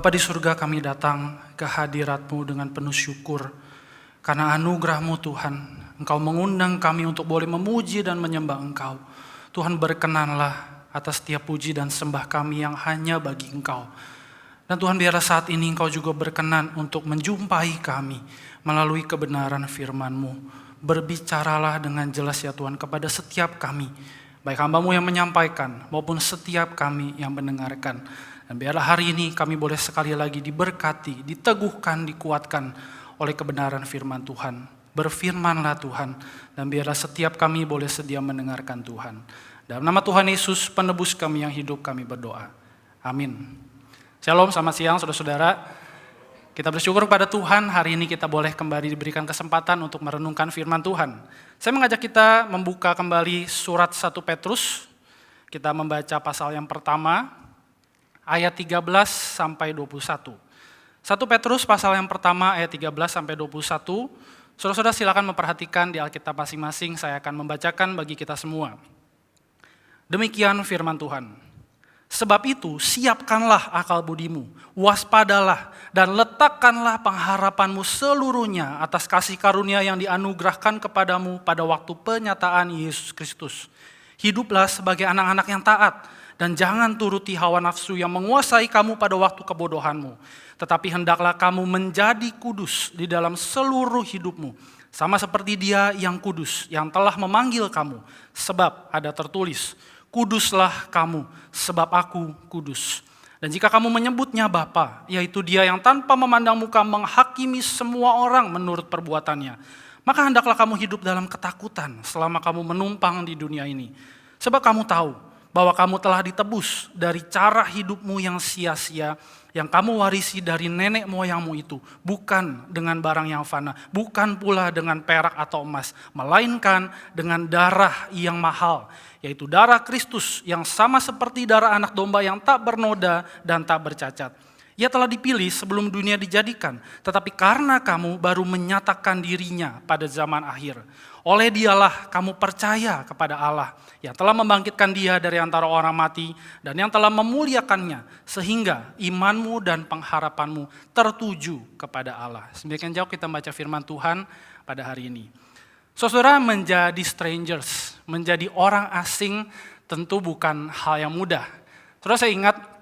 Bapa di surga, kami datang ke hadirat-Mu dengan penuh syukur karena anugerah-Mu Tuhan. Engkau mengundang kami untuk boleh memuji dan menyembah Engkau. Tuhan, berkenanlah atas setiap puji dan sembah kami yang hanya bagi Engkau. Dan Tuhan, biarlah saat ini Engkau juga berkenan untuk menjumpai kami melalui kebenaran firman-Mu. Berbicaralah dengan jelas ya Tuhan kepada setiap kami, baik hamba-Mu yang menyampaikan maupun setiap kami yang mendengarkan. Dan biarlah hari ini kami boleh sekali lagi diberkati, diteguhkan, dikuatkan oleh kebenaran firman Tuhan. Berfirmanlah Tuhan, dan biarlah setiap kami boleh sedia mendengarkan Tuhan. Dalam nama Tuhan Yesus, penebus kami yang hidup, kami berdoa. Amin. Shalom, selamat siang saudara-saudara. Kita bersyukur kepada Tuhan, hari ini kita boleh kembali diberikan kesempatan untuk merenungkan firman Tuhan. Saya mengajak kita membuka kembali surat 1 Petrus. Kita membaca pasal yang pertama, ayat 13 sampai 21. 1 Petrus pasal yang pertama ayat 13 sampai 21. Saudara-saudara silakan memperhatikan di Alkitab masing-masing, saya akan membacakan bagi kita semua. Demikian firman Tuhan. Sebab itu siapkanlah akal budimu, waspadalah dan letakkanlah pengharapanmu seluruhnya atas kasih karunia yang dianugerahkan kepadamu pada waktu penyataan Yesus Kristus. Hiduplah sebagai anak-anak yang taat, dan jangan turuti hawa nafsu yang menguasai kamu pada waktu kebodohanmu. Tetapi hendaklah kamu menjadi kudus di dalam seluruh hidupmu. Sama seperti Dia yang kudus, yang telah memanggil kamu. Sebab ada tertulis, kuduslah kamu, sebab aku kudus. Dan jika kamu menyebutnya Bapa, yaitu Dia yang tanpa memandang muka menghakimi semua orang menurut perbuatannya, maka hendaklah kamu hidup dalam ketakutan selama kamu menumpang di dunia ini. Sebab kamu tahu bahwa kamu telah ditebus dari cara hidupmu yang sia-sia, yang kamu warisi dari nenek moyangmu itu, bukan dengan barang yang fana, bukan pula dengan perak atau emas, melainkan dengan darah yang mahal, yaitu darah Kristus yang sama seperti darah anak domba yang tak bernoda dan tak bercacat. Ia telah dipilih sebelum dunia dijadikan, tetapi karena kamu baru menyatakan dirinya pada zaman akhir. Oleh Dialah kamu percaya kepada Allah yang telah membangkitkan Dia dari antara orang mati dan yang telah memuliakannya sehingga imanmu dan pengharapanmu tertuju kepada Allah. Semakin jauh kita baca firman Tuhan pada hari ini. Saudara, menjadi strangers, menjadi orang asing tentu bukan hal yang mudah. Saudara, saya ingat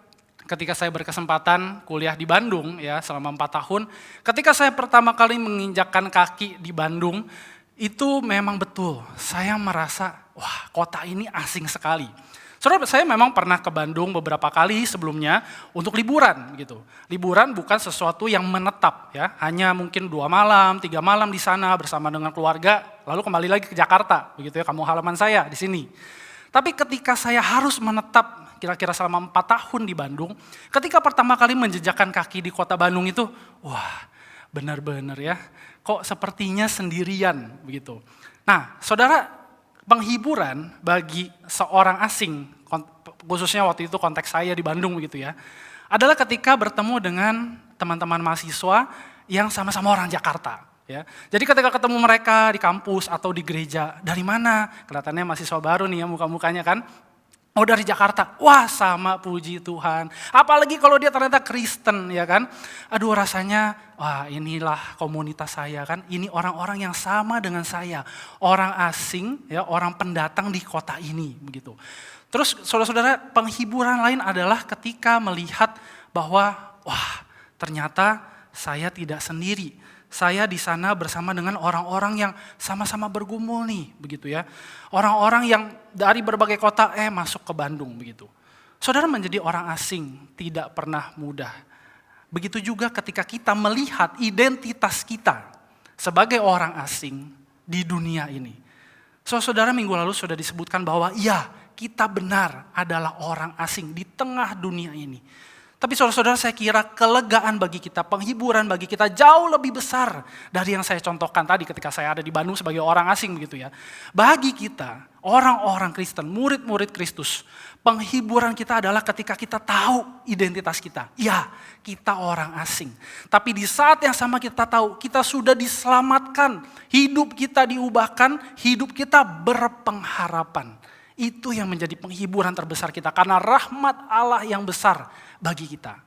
ketika saya berkesempatan kuliah di Bandung ya selama 4 tahun, ketika saya pertama kali menginjakkan kaki di Bandung, itu memang betul, saya merasa, wah kota ini asing sekali. Saudara, saya memang pernah ke Bandung beberapa kali sebelumnya untuk liburan gitu. Liburan bukan sesuatu yang menetap ya, hanya mungkin 2 malam, 3 malam di sana bersama dengan keluarga, lalu kembali lagi ke Jakarta, begitu ya, kampung halaman saya di sini. Tapi ketika saya harus menetap kira-kira selama 4 tahun di Bandung, ketika pertama kali menjejakkan kaki di kota Bandung itu, wah benar-benar ya, kok sepertinya sendirian begitu. Nah, saudara, penghiburan bagi seorang asing, khususnya waktu itu konteks saya di Bandung begitu ya, adalah ketika bertemu dengan teman-teman mahasiswa yang sama-sama orang Jakarta. Ya. Jadi ketika ketemu mereka di kampus atau di gereja, dari mana? Kelihatannya mahasiswa baru nih ya muka-mukanya kan. Oh dari Jakarta, wah sama puji Tuhan. Apalagi kalau dia ternyata Kristen ya kan. Aduh rasanya, wah inilah komunitas saya kan. Ini orang-orang yang sama dengan saya. Orang asing, ya orang pendatang di kota ini begitu. Terus saudara-saudara, penghiburan lain adalah ketika melihat bahwa, wah ternyata saya tidak sendiri. Saya di sana bersama dengan orang-orang yang sama-sama bergumul nih, begitu ya. Orang-orang yang dari berbagai kota masuk ke Bandung begitu. Saudara, menjadi orang asing tidak pernah mudah. Begitu juga ketika kita melihat identitas kita sebagai orang asing di dunia ini. Saudara, minggu lalu sudah disebutkan bahwa ya, kita benar adalah orang asing di tengah dunia ini. Tapi saudara-saudara, saya kira kelegaan bagi kita, penghiburan bagi kita jauh lebih besar dari yang saya contohkan tadi ketika saya ada di Bandung sebagai orang asing begitu ya. Bagi kita, orang-orang Kristen, murid-murid Kristus, penghiburan kita adalah ketika kita tahu identitas kita. Ya, kita orang asing. Tapi di saat yang sama kita tahu, kita sudah diselamatkan, hidup kita diubahkan, hidup kita berpengharapan. Itu yang menjadi penghiburan terbesar kita karena rahmat Allah yang besar bagi kita.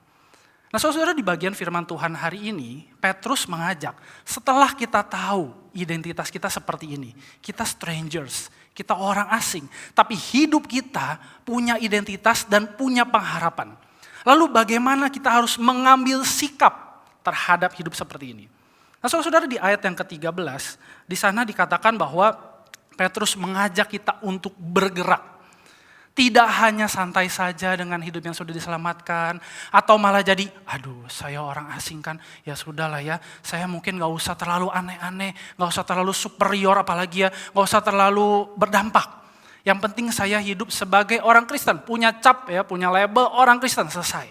Nah saudara, di bagian firman Tuhan hari ini, Petrus mengajak, setelah kita tahu identitas kita seperti ini, kita strangers, kita orang asing, tapi hidup kita punya identitas dan punya pengharapan. Lalu bagaimana kita harus mengambil sikap terhadap hidup seperti ini? Nah saudara, di ayat yang ke-13, di sana dikatakan bahwa Petrus mengajak kita untuk bergerak. Tidak hanya santai saja dengan hidup yang sudah diselamatkan, atau malah jadi, aduh saya orang asing kan, ya sudahlah ya, saya mungkin gak usah terlalu aneh-aneh, gak usah terlalu superior apalagi ya, gak usah terlalu berdampak. Yang penting saya hidup sebagai orang Kristen, punya cap ya, punya label orang Kristen, selesai.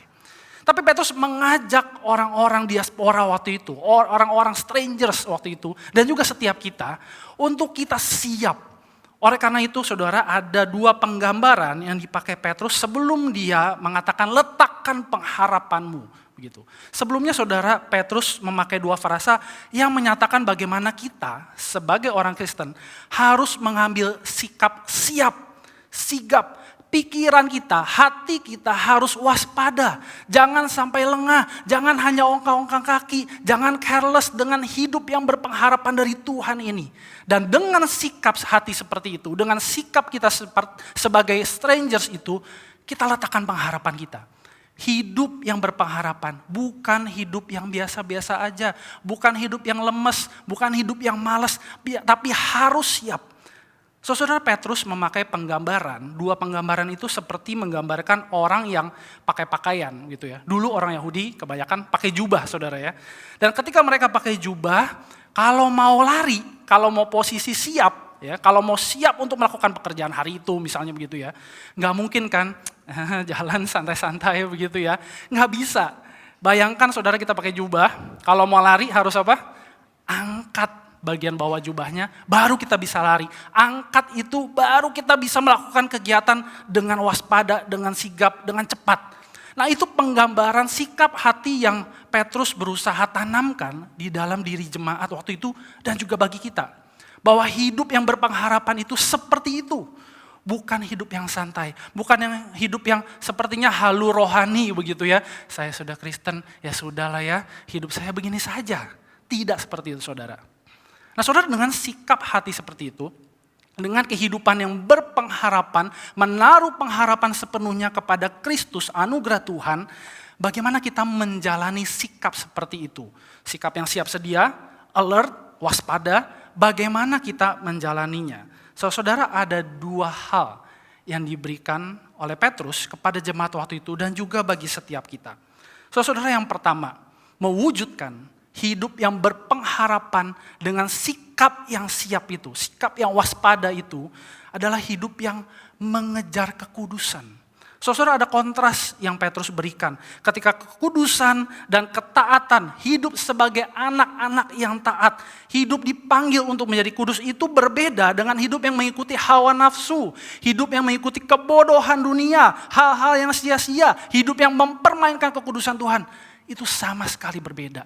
Tapi Petrus mengajak orang-orang diaspora waktu itu, orang-orang strangers waktu itu, dan juga setiap kita, untuk kita siap. Oleh karena itu saudara, ada dua penggambaran yang dipakai Petrus sebelum dia mengatakan letakkan pengharapanmu. Begitu. Sebelumnya saudara, Petrus memakai dua frasa yang menyatakan bagaimana kita sebagai orang Kristen harus mengambil sikap siap, sigap. Pikiran kita, hati kita harus waspada. Jangan sampai lengah, jangan hanya ongkang-ongkang kaki, jangan careless dengan hidup yang berpengharapan dari Tuhan ini. Dan dengan sikap hati seperti itu, dengan sikap kita sebagai strangers itu, kita letakkan pengharapan kita. Hidup yang berpengharapan, bukan hidup yang biasa-biasa aja, bukan hidup yang lemes, bukan hidup yang malas, tapi harus siap. Saudara, Petrus memakai penggambaran, dua penggambaran itu seperti menggambarkan orang yang pakai pakaian gitu ya. Dulu orang Yahudi kebanyakan pakai jubah saudara ya. Dan ketika mereka pakai jubah, kalau mau lari, kalau mau posisi siap, ya, kalau mau siap untuk melakukan pekerjaan hari itu misalnya begitu ya. Nggak mungkin kan jalan santai-santai begitu ya. Nggak bisa. Bayangkan saudara kita pakai jubah, kalau mau lari harus apa? Angkat bagian bawah jubahnya, baru kita bisa lari. Angkat itu, baru kita bisa melakukan kegiatan dengan waspada, dengan sigap, dengan cepat. Nah itu penggambaran sikap hati yang Petrus berusaha tanamkan di dalam diri jemaat waktu itu dan juga bagi kita. Bahwa hidup yang berpengharapan itu seperti itu. Bukan hidup yang santai, bukan yang hidup yang sepertinya halu rohani begitu ya. Saya sudah Kristen, ya sudahlah ya, hidup saya begini saja. Tidak seperti itu saudara. Nah saudara, dengan sikap hati seperti itu, dengan kehidupan yang berpengharapan, menaruh pengharapan sepenuhnya kepada Kristus, anugerah Tuhan, bagaimana kita menjalani sikap seperti itu? Sikap yang siap sedia, alert, waspada, bagaimana kita menjalaninya? Saudara, ada dua hal yang diberikan oleh Petrus kepada jemaat waktu itu dan juga bagi setiap kita. Saudara, yang pertama, mewujudkan hidup yang berpengharapan dengan sikap yang siap itu, sikap yang waspada itu adalah hidup yang mengejar kekudusan. Saudara, ada kontras yang Petrus berikan ketika kekudusan dan ketaatan, hidup sebagai anak-anak yang taat, hidup dipanggil untuk menjadi kudus itu berbeda dengan hidup yang mengikuti hawa nafsu, hidup yang mengikuti kebodohan dunia, hal-hal yang sia-sia, hidup yang mempermainkan kekudusan Tuhan, itu sama sekali berbeda.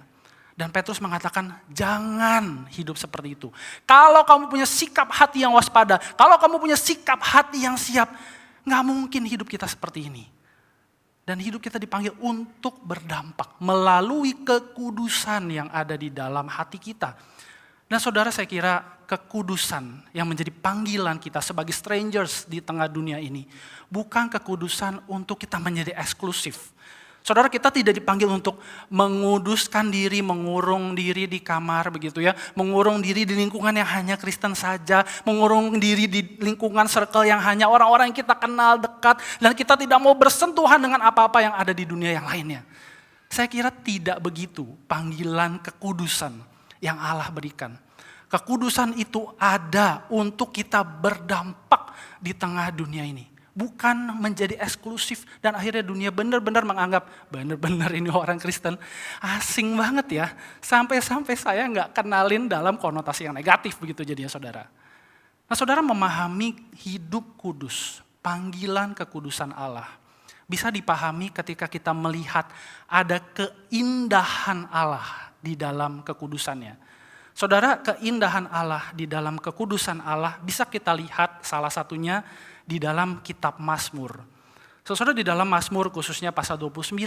Dan Petrus mengatakan jangan hidup seperti itu. Kalau kamu punya sikap hati yang waspada, kalau kamu punya sikap hati yang siap, gak mungkin hidup kita seperti ini. Dan hidup kita dipanggil untuk berdampak melalui kekudusan yang ada di dalam hati kita. Dan saudara, saya kira kekudusan yang menjadi panggilan kita sebagai strangers di tengah dunia ini bukan kekudusan untuk kita menjadi eksklusif. Saudara, kita tidak dipanggil untuk menguduskan diri, mengurung diri di kamar begitu ya. Mengurung diri di lingkungan yang hanya Kristen saja. Mengurung diri di lingkungan circle yang hanya orang-orang yang kita kenal dekat. Dan kita tidak mau bersentuhan dengan apa-apa yang ada di dunia yang lainnya. Saya kira tidak begitu panggilan kekudusan yang Allah berikan. Kekudusan itu ada untuk kita berdampak di tengah dunia ini. Bukan menjadi eksklusif dan akhirnya dunia benar-benar menganggap benar-benar ini orang Kristen asing banget ya. Sampai-sampai saya nggak kenalin dalam konotasi yang negatif begitu jadinya saudara. Nah saudara, memahami hidup kudus, panggilan kekudusan Allah, bisa dipahami ketika kita melihat ada keindahan Allah di dalam kekudusannya. Saudara, keindahan Allah di dalam kekudusan Allah bisa kita lihat salah satunya di dalam kitab Mazmur. Saudara, di dalam Mazmur khususnya pasal 29,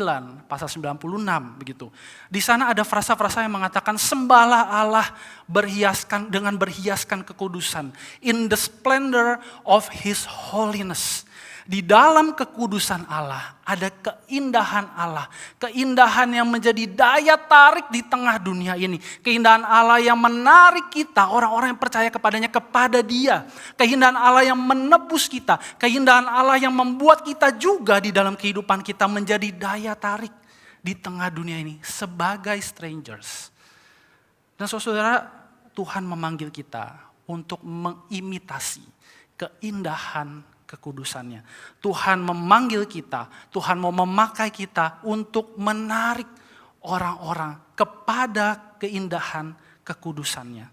pasal 96 begitu. Di sana ada frasa-frasa yang mengatakan sembahlah Allah berhiaskan kekudusan. In the splendor of his holiness. Di dalam kekudusan Allah ada keindahan Allah. Keindahan yang menjadi daya tarik di tengah dunia ini. Keindahan Allah yang menarik kita, orang-orang yang percaya kepadanya, kepada Dia. Keindahan Allah yang menebus kita. Keindahan Allah yang membuat kita juga di dalam kehidupan kita menjadi daya tarik di tengah dunia ini sebagai strangers. Dan saudara, Tuhan memanggil kita untuk mengimitasi keindahan kekudusannya. Tuhan memanggil kita, Tuhan mau memakai kita untuk menarik orang-orang kepada keindahan kekudusannya.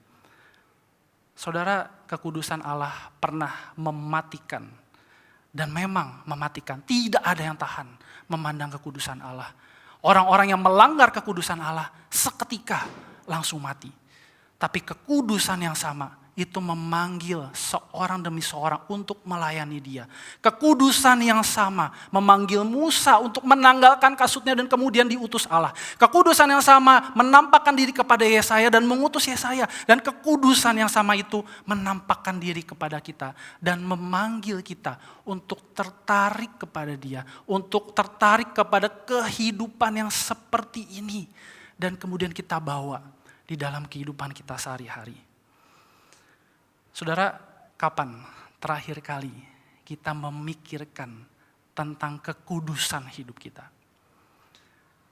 Saudara, kekudusan Allah pernah mematikan. Dan memang mematikan, tidak ada yang tahan memandang kekudusan Allah. Orang-orang yang melanggar kekudusan Allah seketika langsung mati. Tapi kekudusan yang sama itu memanggil seorang demi seorang untuk melayani Dia. Kekudusan yang sama memanggil Musa untuk menanggalkan kasutnya dan kemudian diutus Allah. Kekudusan yang sama menampakkan diri kepada Yesaya dan mengutus Yesaya. Dan kekudusan yang sama itu menampakkan diri kepada kita dan memanggil kita untuk tertarik kepada Dia. Untuk tertarik kepada kehidupan yang seperti ini. Dan kemudian kita bawa di dalam kehidupan kita sehari-hari. Saudara, kapan terakhir kali kita memikirkan tentang kekudusan hidup kita?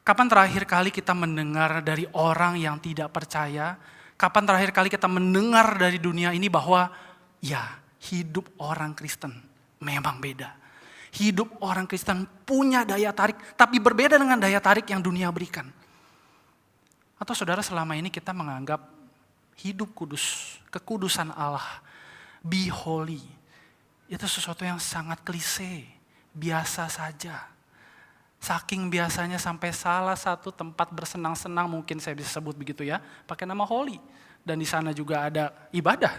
Kapan terakhir kali kita mendengar dari orang yang tidak percaya? Kapan terakhir kali kita mendengar dari dunia ini bahwa ya, hidup orang Kristen memang beda. Hidup orang Kristen punya daya tarik, tapi berbeda dengan daya tarik yang dunia berikan. Atau saudara, selama ini kita menganggap hidup kudus, kekudusan Allah, be holy, itu sesuatu yang sangat klise, biasa saja. Saking biasanya sampai salah satu tempat bersenang-senang, mungkin saya bisa sebut begitu ya, pakai nama holy. Dan di sana juga ada ibadah.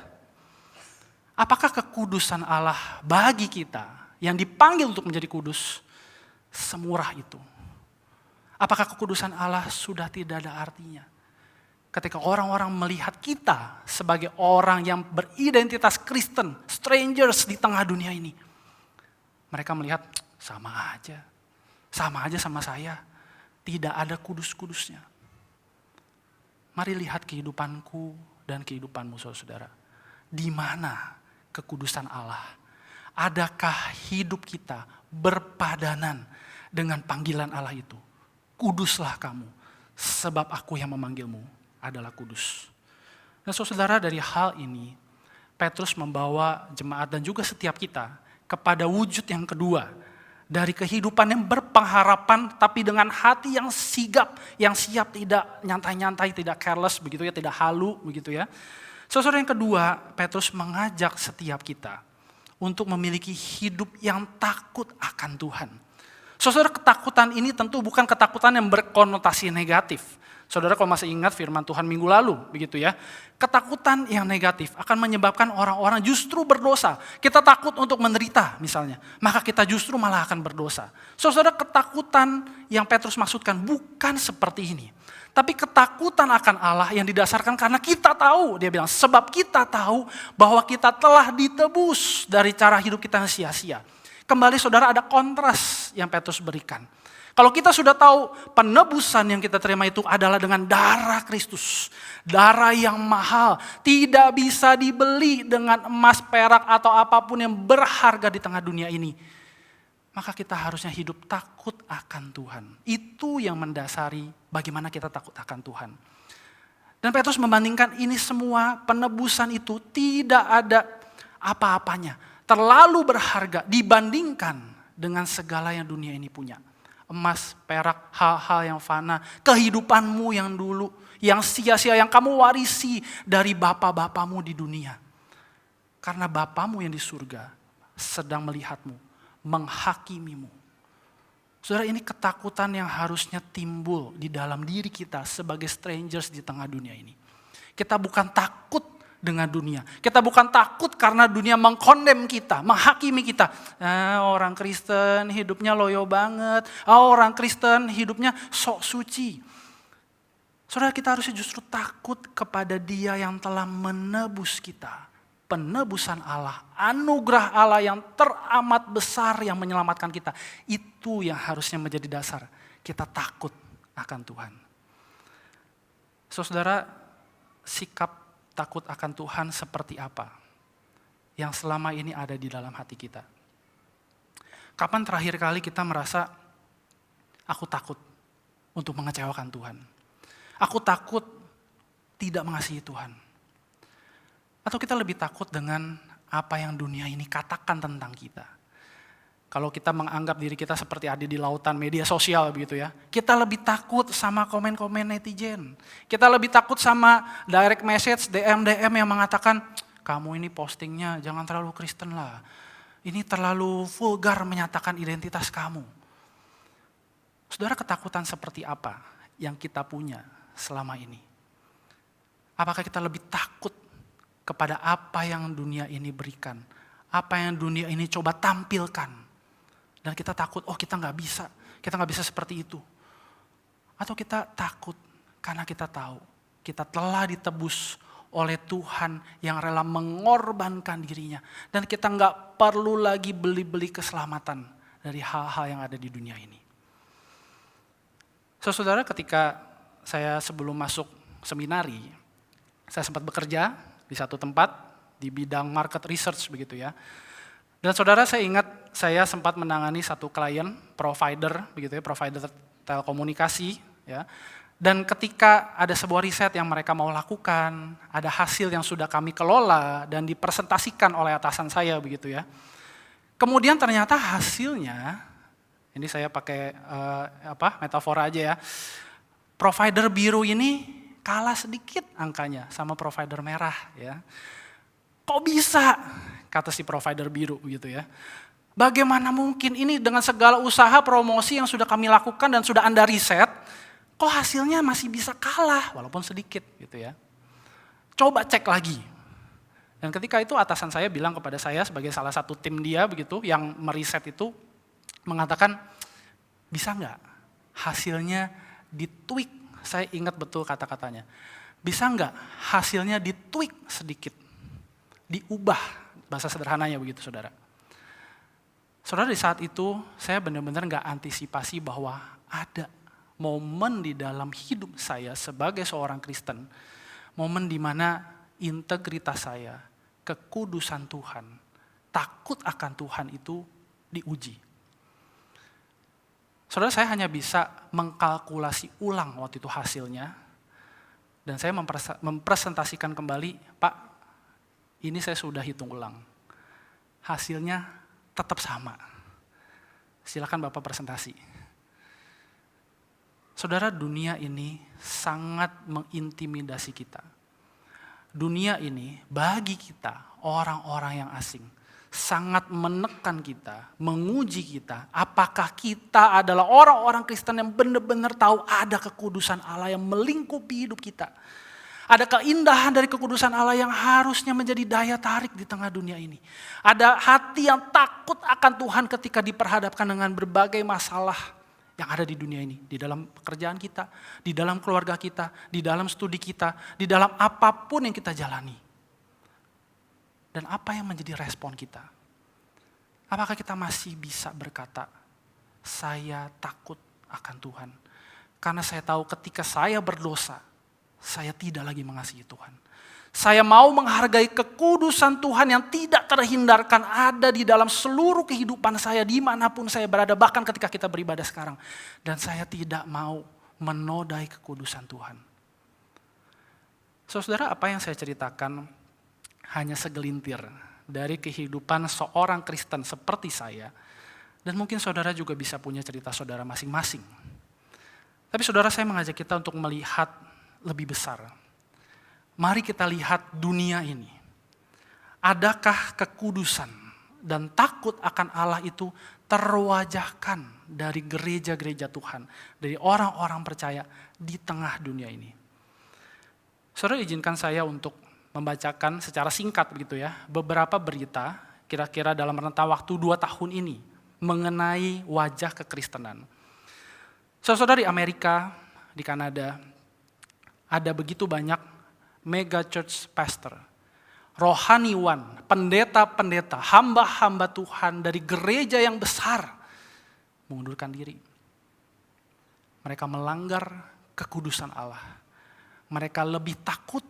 Apakah kekudusan Allah bagi kita yang dipanggil untuk menjadi kudus semurah itu? Apakah kekudusan Allah sudah tidak ada artinya? Ketika orang-orang melihat kita sebagai orang yang beridentitas Kristen, strangers di tengah dunia ini. Mereka melihat sama aja sama saya. Tidak ada kudus-kudusnya. Mari lihat kehidupanku dan kehidupanmu saudara. Di mana kekudusan Allah? Adakah hidup kita berpadanan dengan panggilan Allah itu? Kuduslah kamu, sebab aku yang memanggilmu adalah kudus. Nah saudara, dari hal ini Petrus membawa jemaat dan juga setiap kita kepada wujud yang kedua dari kehidupan yang berpengharapan tapi dengan hati yang sigap, yang siap, tidak nyantai-nyantai, tidak careless begitu ya, tidak halu begitu ya. Saudara, yang kedua, Petrus mengajak setiap kita untuk memiliki hidup yang takut akan Tuhan. Saudara, ketakutan ini tentu bukan ketakutan yang berkonotasi negatif. Saudara, kalau masih ingat firman Tuhan minggu lalu, begitu ya. Ketakutan yang negatif akan menyebabkan orang-orang justru berdosa. Kita takut untuk menderita misalnya, maka kita justru malah akan berdosa. Saudara, ketakutan yang Petrus maksudkan bukan seperti ini. Tapi ketakutan akan Allah yang didasarkan karena kita tahu, dia bilang, sebab kita tahu bahwa kita telah ditebus dari cara hidup kita yang sia-sia. Kembali saudara, ada kontras yang Petrus berikan. Kalau kita sudah tahu penebusan yang kita terima itu adalah dengan darah Kristus. Darah yang mahal, tidak bisa dibeli dengan emas, perak atau apapun yang berharga di tengah dunia ini. Maka kita harusnya hidup takut akan Tuhan. Itu yang mendasari bagaimana kita takut akan Tuhan. Dan Petrus membandingkan ini semua, penebusan itu tidak ada apa-apanya. Terlalu berharga dibandingkan dengan segala yang dunia ini punya. Emas, perak, hal-hal yang fana, kehidupanmu yang dulu, yang sia-sia, yang kamu warisi dari bapak-bapamu di dunia. Karena bapamu yang di surga sedang melihatmu, menghakimimu. Saudara, ini ketakutan yang harusnya timbul di dalam diri kita sebagai strangers di tengah dunia ini. Kita bukan takut dengan dunia. Kita bukan takut karena dunia mengkondem kita, menghakimi kita. Orang Kristen hidupnya loyo banget. Orang Kristen hidupnya sok suci. Saudara, kita harusnya justru takut kepada Dia yang telah menebus kita. Penebusan Allah, anugerah Allah yang teramat besar yang menyelamatkan kita. Itu yang harusnya menjadi dasar kita takut akan Tuhan. Saudara, sikap takut akan Tuhan seperti apa yang selama ini ada di dalam hati kita? Kapan terakhir kali kita merasa, aku takut untuk mengecewakan Tuhan? Aku takut tidak mengasihi Tuhan. Atau kita lebih takut dengan apa yang dunia ini katakan tentang kita. Kalau kita menganggap diri kita seperti ada di lautan media sosial begitu ya. Kita lebih takut sama komen-komen netizen. Kita lebih takut sama direct message, DM yang mengatakan, kamu ini postingnya jangan terlalu Kristen lah. Ini terlalu vulgar menyatakan identitas kamu. Saudara, ketakutan seperti apa yang kita punya selama ini? Apakah kita lebih takut kepada apa yang dunia ini berikan, apa yang dunia ini coba tampilkan, dan kita takut, kita nggak bisa seperti itu, atau kita takut karena kita tahu kita telah ditebus oleh Tuhan yang rela mengorbankan dirinya, dan kita nggak perlu lagi beli-beli keselamatan dari hal-hal yang ada di dunia ini. Saudara, ketika saya sebelum masuk seminari, saya sempat bekerja di satu tempat di bidang market research begitu ya. Dan saudara, saya ingat saya sempat menangani satu klien provider begitu ya, provider telekomunikasi ya. Dan ketika ada sebuah riset yang mereka mau lakukan, ada hasil yang sudah kami kelola dan dipresentasikan oleh atasan saya begitu ya. Kemudian ternyata hasilnya, ini saya pakai metafora aja ya. Provider biru ini kalah sedikit angkanya sama provider merah ya. Kok bisa? Kata si provider biru gitu ya. Bagaimana mungkin ini dengan segala usaha promosi yang sudah kami lakukan dan sudah Anda riset, kok hasilnya masih bisa kalah walaupun sedikit gitu ya. Coba cek lagi. Dan ketika itu atasan saya bilang kepada saya sebagai salah satu tim dia begitu yang meriset itu, mengatakan, bisa nggak hasilnya ditweak? Saya ingat betul kata-katanya. Bisa nggak hasilnya ditweak sedikit, diubah, bahasa sederhananya begitu saudara. Saudara, di saat itu saya benar-benar nggak antisipasi bahwa ada momen di dalam hidup saya sebagai seorang Kristen, momen di mana integritas saya, kekudusan Tuhan, takut akan Tuhan itu diuji. Saudara, saya hanya bisa mengkalkulasi ulang waktu itu hasilnya, dan saya mempresentasikan kembali, Pak, ini saya sudah hitung ulang. Hasilnya tetap sama. Silakan Bapak presentasi. Saudara, dunia ini sangat mengintimidasi kita. Dunia ini bagi kita, orang-orang yang asing, sangat menekan kita, menguji kita, apakah kita adalah orang-orang Kristen yang benar-benar tahu ada kekudusan Allah yang melingkupi hidup kita. Ada keindahan dari kekudusan Allah yang harusnya menjadi daya tarik di tengah dunia ini. Ada hati yang takut akan Tuhan ketika diperhadapkan dengan berbagai masalah yang ada di dunia ini. Di dalam pekerjaan kita, di dalam keluarga kita, di dalam studi kita, di dalam apapun yang kita jalani. Dan apa yang menjadi respon kita? Apakah kita masih bisa berkata, saya takut akan Tuhan. Karena saya tahu ketika saya berdosa, saya tidak lagi mengasihi Tuhan. Saya mau menghargai kekudusan Tuhan yang tidak terhindarkan ada di dalam seluruh kehidupan saya, dimanapun saya berada, bahkan ketika kita beribadah sekarang. Dan saya tidak mau menodai kekudusan Tuhan. Saudara, apa yang saya ceritakan hanya segelintir dari kehidupan seorang Kristen seperti saya, dan mungkin saudara juga bisa punya cerita saudara masing-masing. Tapi saudara, saya mengajak kita untuk melihat lebih besar. Mari kita lihat dunia ini. Adakah kekudusan dan takut akan Allah itu terwajahkan dari gereja-gereja Tuhan, dari orang-orang percaya di tengah dunia ini? Saudara, izinkan saya untuk membacakan secara singkat begitu ya, beberapa berita kira-kira dalam rentang waktu 2 tahun ini mengenai wajah kekristenan. Saudara, di Amerika, di Kanada, ada begitu banyak mega church pastor, rohaniwan, pendeta-pendeta, hamba-hamba Tuhan dari gereja yang besar mengundurkan diri. Mereka melanggar kekudusan Allah. Mereka lebih takut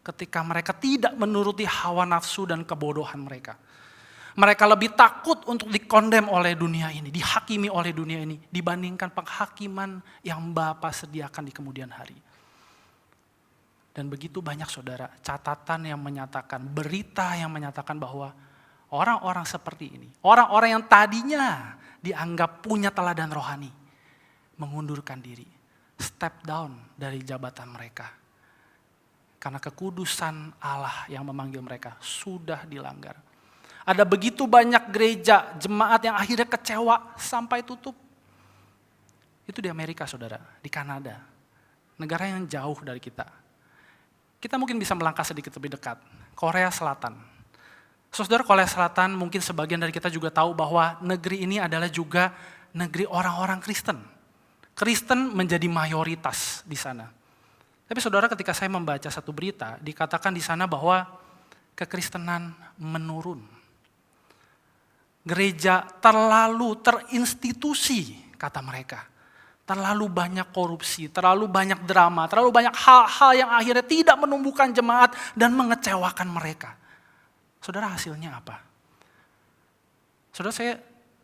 ketika mereka tidak menuruti hawa nafsu dan kebodohan mereka. Mereka lebih takut untuk dikondem oleh dunia ini, dihakimi oleh dunia ini, dibandingkan penghakiman yang Bapa sediakan di kemudian hari. Dan begitu banyak saudara, catatan yang menyatakan, berita yang menyatakan bahwa orang-orang seperti ini, orang-orang yang tadinya dianggap punya teladan rohani, mengundurkan diri, step down dari jabatan mereka. Karena kekudusan Allah yang memanggil mereka sudah dilanggar. Ada begitu banyak gereja, jemaat yang akhirnya kecewa sampai tutup. Itu di Amerika saudara, di Kanada. Negara yang jauh dari kita. Kita mungkin bisa melangkah sedikit lebih dekat. Korea Selatan. Saudara, Korea Selatan mungkin sebagian dari kita juga tahu bahwa negeri ini adalah juga negeri orang-orang Kristen. Kristen menjadi mayoritas di sana. Tapi saudara, ketika saya membaca satu berita, dikatakan di sana bahwa kekristenan menurun. Gereja terlalu terinstitusi, kata mereka. Terlalu banyak korupsi, terlalu banyak drama, terlalu banyak hal-hal yang akhirnya tidak menumbuhkan jemaat dan mengecewakan mereka. Saudara, hasilnya apa? Saudara, saya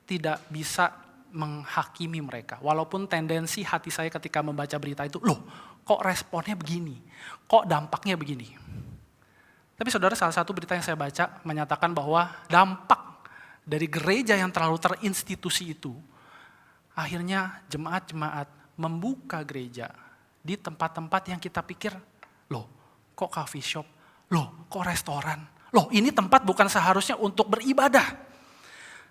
tidak bisa menghakimi mereka. Walaupun tendensi hati saya ketika membaca berita itu, loh kok responnya begini? Kok dampaknya begini? Tapi saudara, salah satu berita yang saya baca menyatakan bahwa dampak dari gereja yang terlalu terinstitusi itu, akhirnya jemaat-jemaat membuka gereja di tempat-tempat yang kita pikir, loh kok coffee shop? Loh kok restoran? Loh ini tempat bukan seharusnya untuk beribadah.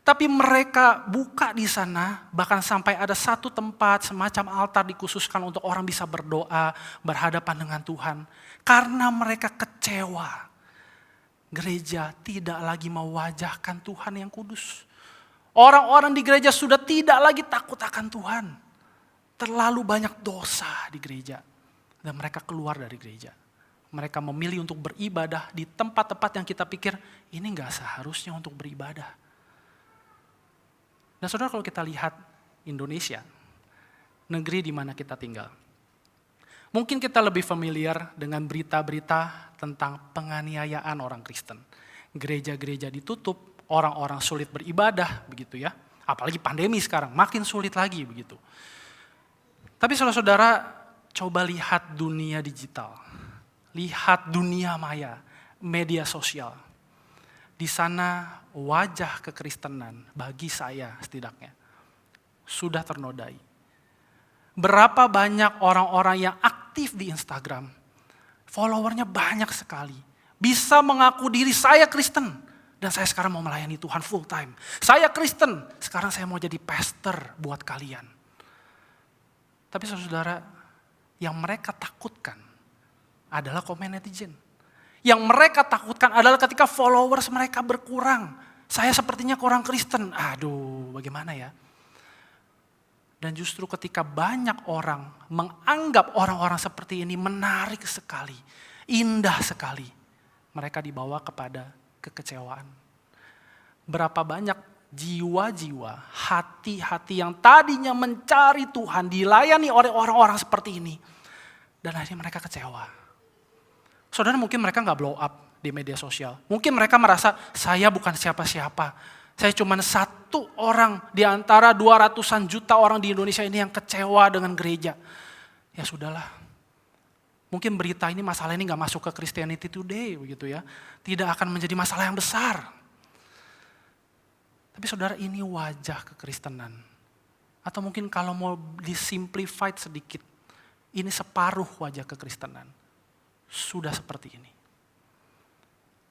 Tapi mereka buka di sana, bahkan sampai ada satu tempat semacam altar dikhususkan untuk orang bisa berdoa, berhadapan dengan Tuhan. Karena mereka kecewa. Gereja tidak lagi mewajahkan Tuhan yang kudus. Orang-orang di gereja sudah tidak lagi takut akan Tuhan. Terlalu banyak dosa di gereja. Dan mereka keluar dari gereja. Mereka memilih untuk beribadah di tempat-tempat yang kita pikir, ini gak seharusnya untuk beribadah. Nah saudara, kalau kita lihat Indonesia, negeri di mana kita tinggal. Mungkin kita lebih familiar dengan berita-berita tentang penganiayaan orang Kristen. Gereja-gereja ditutup, orang-orang sulit beribadah, begitu ya. Apalagi pandemi sekarang, makin sulit lagi begitu. Tapi saudara-saudara, coba lihat dunia digital. Lihat dunia maya, media sosial. Di sana wajah kekristenan bagi saya setidaknya sudah ternodai. Berapa banyak orang-orang yang aktif di Instagram, followernya banyak sekali. Bisa mengaku diri saya Kristen dan saya sekarang mau melayani Tuhan full time. Saya Kristen, sekarang saya mau jadi pastor buat kalian. Tapi saudara, yang mereka takutkan adalah komen netizen. Yang mereka takutkan adalah ketika followers mereka berkurang. Saya sepertinya kurang Kristen. Aduh, bagaimana ya? Dan justru ketika banyak orang menganggap orang-orang seperti ini menarik sekali, indah sekali, mereka dibawa kepada kekecewaan. Berapa banyak jiwa-jiwa, hati-hati yang tadinya mencari Tuhan dilayani oleh orang-orang seperti ini. Dan akhirnya mereka kecewa. Saudara, mungkin mereka gak blow up di media sosial. Mungkin mereka merasa, saya bukan siapa-siapa. Saya cuma satu orang di antara 200-an juta orang di Indonesia ini yang kecewa dengan gereja. Ya sudahlah. Mungkin berita ini, masalah ini gak masuk ke Christianity Today, begitu ya. Tidak akan menjadi masalah yang besar. Tapi saudara, ini wajah kekristenan. Atau mungkin kalau mau disimplified sedikit, ini separuh wajah kekristenan. Sudah seperti ini.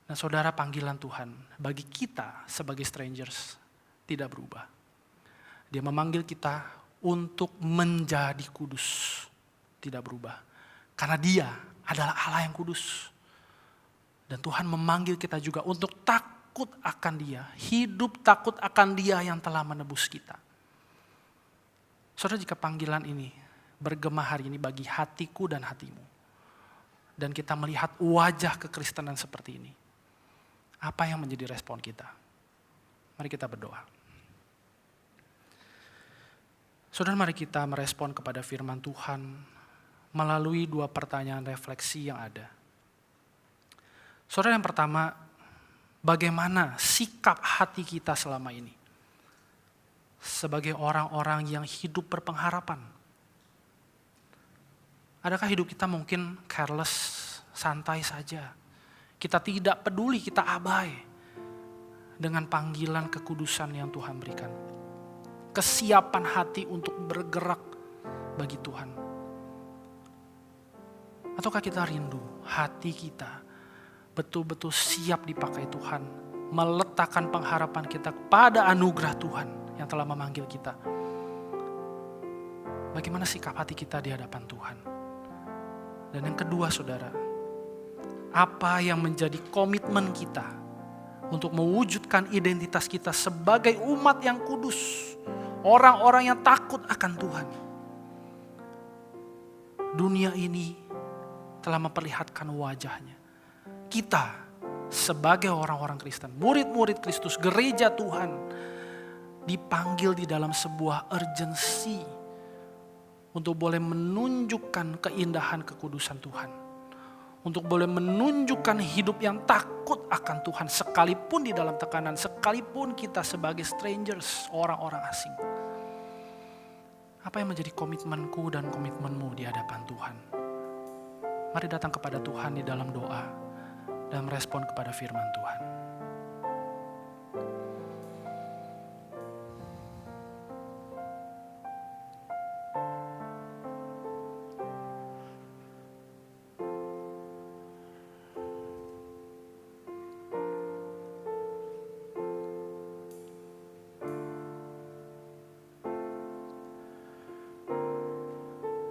Nah saudara, panggilan Tuhan bagi kita sebagai strangers tidak berubah. Dia memanggil kita untuk menjadi kudus. Tidak berubah. Karena dia adalah Allah yang kudus. Dan Tuhan memanggil kita juga untuk takut akan Dia, hidup takut akan Dia yang telah menebus kita. Saudara, jika panggilan ini bergema hari ini bagi hatiku dan hatimu, dan kita melihat wajah kekristenan seperti ini, apa yang menjadi respon kita? Mari kita berdoa. Saudara, mari kita merespon kepada firman Tuhan melalui 2 pertanyaan refleksi yang ada. Saudara, yang pertama, bagaimana sikap hati kita selama ini sebagai orang-orang yang hidup berpengharapan? Adakah hidup kita mungkin careless, santai saja? Kita tidak peduli, kita abai dengan panggilan kekudusan yang Tuhan berikan. Kesiapan hati untuk bergerak bagi Tuhan. Ataukah kita rindu hati kita betul-betul siap dipakai Tuhan, meletakkan pengharapan kita pada anugerah Tuhan yang telah memanggil kita? Bagaimana sikap hati kita di hadapan Tuhan? Dan yang kedua, saudara, apa yang menjadi komitmen kita untuk mewujudkan identitas kita sebagai umat yang kudus, orang-orang yang takut akan Tuhan? Dunia ini telah memperlihatkan wajahnya. Kita sebagai orang-orang Kristen, murid-murid Kristus, gereja Tuhan, dipanggil di dalam sebuah urgensi untuk boleh menunjukkan keindahan kekudusan Tuhan. Untuk boleh menunjukkan hidup yang takut akan Tuhan sekalipun di dalam tekanan, sekalipun kita sebagai strangers, orang-orang asing. Apa yang menjadi komitmenku dan komitmenmu di hadapan Tuhan? Mari datang kepada Tuhan di dalam doa dan merespon kepada firman Tuhan.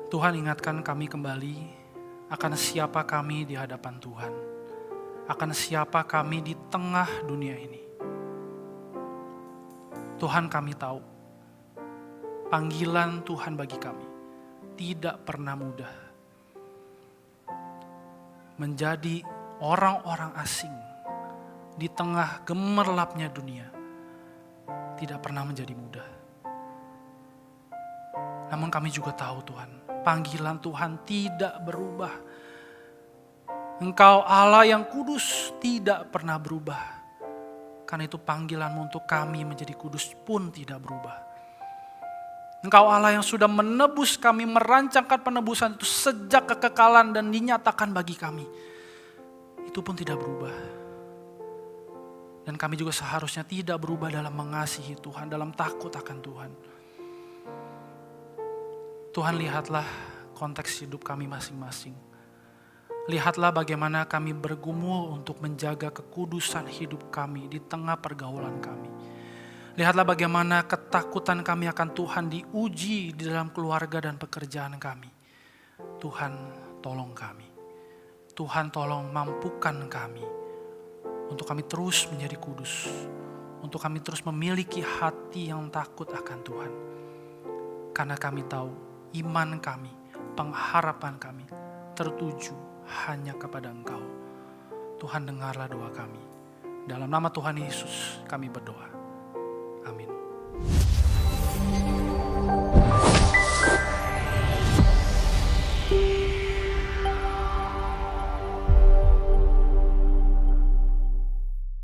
Tuhan, ingatkan kami kembali akan siapa kami di hadapan Tuhan. Akan siapa kami di tengah dunia ini. Tuhan, kami tahu panggilan Tuhan bagi kami tidak pernah mudah. Menjadi orang-orang asing di tengah gemerlapnya dunia tidak pernah menjadi mudah. Namun kami juga tahu Tuhan, panggilan Tuhan tidak berubah. Engkau Allah yang kudus tidak pernah berubah. Karena itu panggilanmu untuk kami menjadi kudus pun tidak berubah. Engkau Allah yang sudah menebus kami, merancangkan penebusan itu sejak kekekalan dan dinyatakan bagi kami. Itu pun tidak berubah. Dan kami juga seharusnya tidak berubah dalam mengasihi Tuhan, dalam takut akan Tuhan. Tuhan, lihatlah konteks hidup kami masing-masing. Lihatlah bagaimana kami bergumul untuk menjaga kekudusan hidup kami di tengah pergaulan kami. Lihatlah bagaimana ketakutan kami akan Tuhan diuji di dalam keluarga dan pekerjaan kami. Tuhan, tolong kami. Tuhan, tolong mampukan kami untuk kami terus menjadi kudus. Untuk kami terus memiliki hati yang takut akan Tuhan. Karena kami tahu iman kami, pengharapan kami tertuju hanya kepada Engkau. Tuhan, dengarlah doa kami. Dalam nama Tuhan Yesus kami berdoa. Amin.